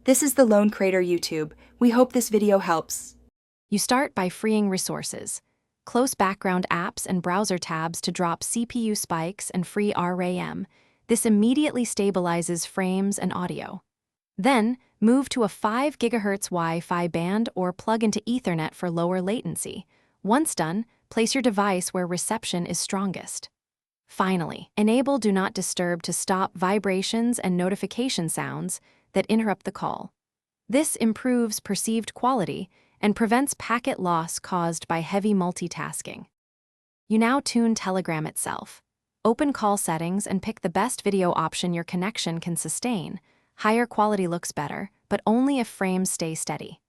This is the Lone Crater YouTube. We hope this video helps. You start by freeing resources. Close background apps and browser tabs to drop CPU spikes and free RAM. This immediately stabilizes frames and audio. Then, move to a 5 GHz Wi-Fi band or plug into Ethernet for lower latency. Once done, place your device where reception is strongest. Finally, enable Do Not Disturb to stop vibrations and notification sounds that interrupt the call. This improves perceived quality and prevents packet loss caused by heavy multitasking. You now tune Telegram itself. Open call settings and pick the best video option your connection can sustain. Higher quality looks better, but only if frames stay steady.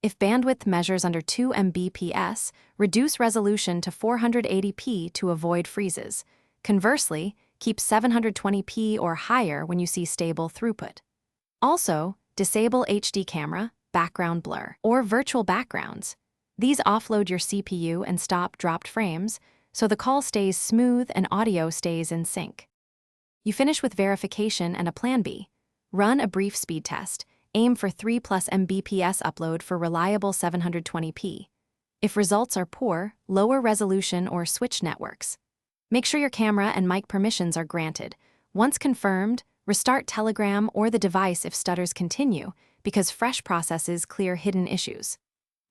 If bandwidth measures under 2 Mbps, reduce resolution to 480p to avoid freezes. Conversely, keep 720p or higher when you see stable throughput. Also, disable HD camera, background blur, or virtual backgrounds. These offload your CPU and stop dropped frames, so the call stays smooth and audio stays in sync. You finish with verification and a plan B. Run a brief speed test. Aim for 3+ Mbps upload for reliable 720p. If results are poor, lower resolution or switch networks. Make sure your camera and mic permissions are granted. Once confirmed, restart Telegram or the device if stutters continue, because fresh processes clear hidden issues.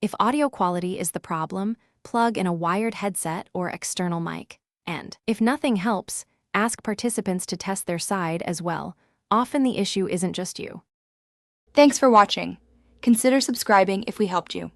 If audio quality is the problem, plug in a wired headset or external mic. And if nothing helps, ask participants to test their side as well. Often the issue isn't just you. Thanks for watching. Consider subscribing if we helped you.